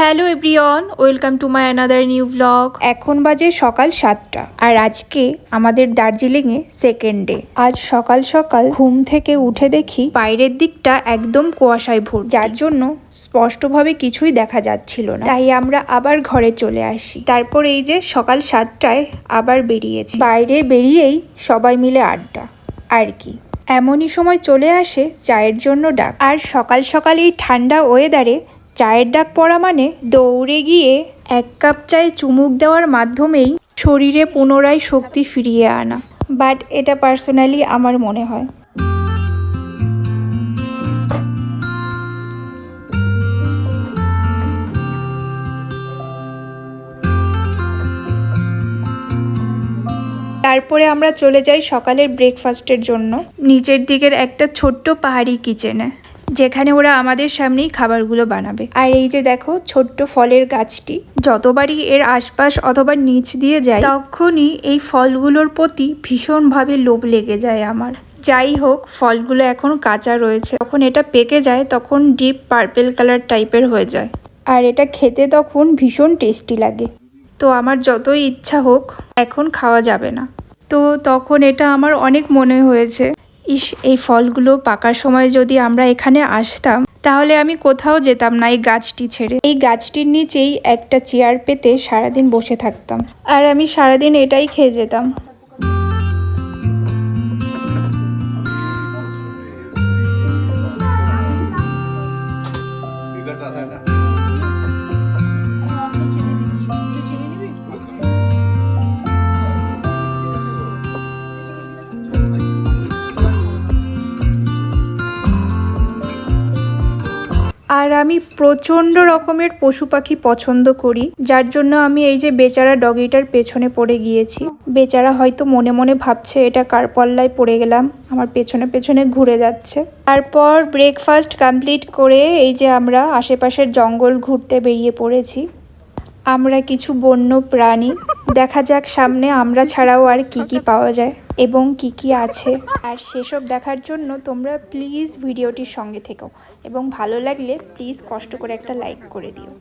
Hello everyone, welcome to my another new blog. এখন বাজে সকাল 7টা আর আজকে আমাদের দার্জিলিংয়ে সেকেন্ড ডে। আজ সকাল সকাল ঘুম থেকে উঠে দেখি বাইরের দিকটা একদম কুয়াশায় ভর্তি, যার জন্য স্পষ্টভাবে কিছুই দেখা যাচ্ছিল না। তাই আমরা আবার ঘরে চলে আসি। তারপর এই যে সকাল 7টায় আবার বেরিয়েছি। বাইরে বেরিয়েই সবাই মিলে আড্ডা আর কি। এমনই সময় চলে আসে চায়ের জন্য ডাক। আর সকাল সকাল এই ঠান্ডা ওয়েদারে চায়ের ডাক পড়া মানে দৌড়ে গিয়ে 1 কাপ চায়ে চুমুক দেওয়ার মাধ্যমেই শরীরে পুনরায় শক্তি ফিরিয়ে আনা। বাট এটা পার্সোনালি আমার মনে হয়। তারপরে আমরা চলে যাই সকালের ব্রেকফাস্টের জন্য নিচের দিকের একটা ছোট্ট পাহাড়ি কিচেনে, যেখানে ওরা আমাদের সামনেই খাবারগুলো বানাবে। আর এই যে দেখো ছোট্ট ফলের গাছটি, যতবারই এর আশপাশ অথবা নিচ দিয়ে যায় তখনই এই ফলগুলোর প্রতি ভীষণভাবে লোভ লেগে যায় আমার। যাই হোক, ফলগুলো এখন কাঁচা রয়েছে, যখন এটা পেকে যায় তখন ডিপ পার্পেল কালার টাইপের হয়ে যায় আর এটা খেতে তখন ভীষণ টেস্টি লাগে। তো আমার যতই ইচ্ছা হোক এখন খাওয়া যাবে না। তো তখন এটা আমার অনেক মনে হয়েছে, এই ফলগুলো পাকার সময় যদি আমরা এখানে আসতাম তাহলে আমি কোথাও যেতাম না এই গাছটি ছেড়ে। এই গাছটির নিচেই একটা চেয়ার পেতে সারাদিন বসে থাকতাম আর আমি সারাদিন এটাই খেয়ে যেতাম। আর আমি প্রচণ্ড রকমের পশু পাখি পছন্দ করি, যার জন্য আমি এই যে বেচারা ডগিটার পেছনে পড়ে গিয়েছি। বেচারা হয়তো মনে মনে ভাবছে এটা কার পল্লায় পড়ে গেলাম, আমার পেছনে পেছনে ঘুরে যাচ্ছে। তারপর ব্রেকফাস্ট কমপ্লিট করে এই যে আমরা আশেপাশের জঙ্গল ঘুরতে বেরিয়ে পড়েছি। আমরা কিছু বন্য প্রাণী, দেখা যাক সামনে আমরা ছাড়াও আর কি কি পাওয়া যায় এবং কি কি আছে। আর সেসব দেখার জন্য তোমরা প্লিজ ভিডিওটির সঙ্গে থেকো এবং ভালো লাগলে প্লিজ কষ্ট করে একটা লাইক করে দিও।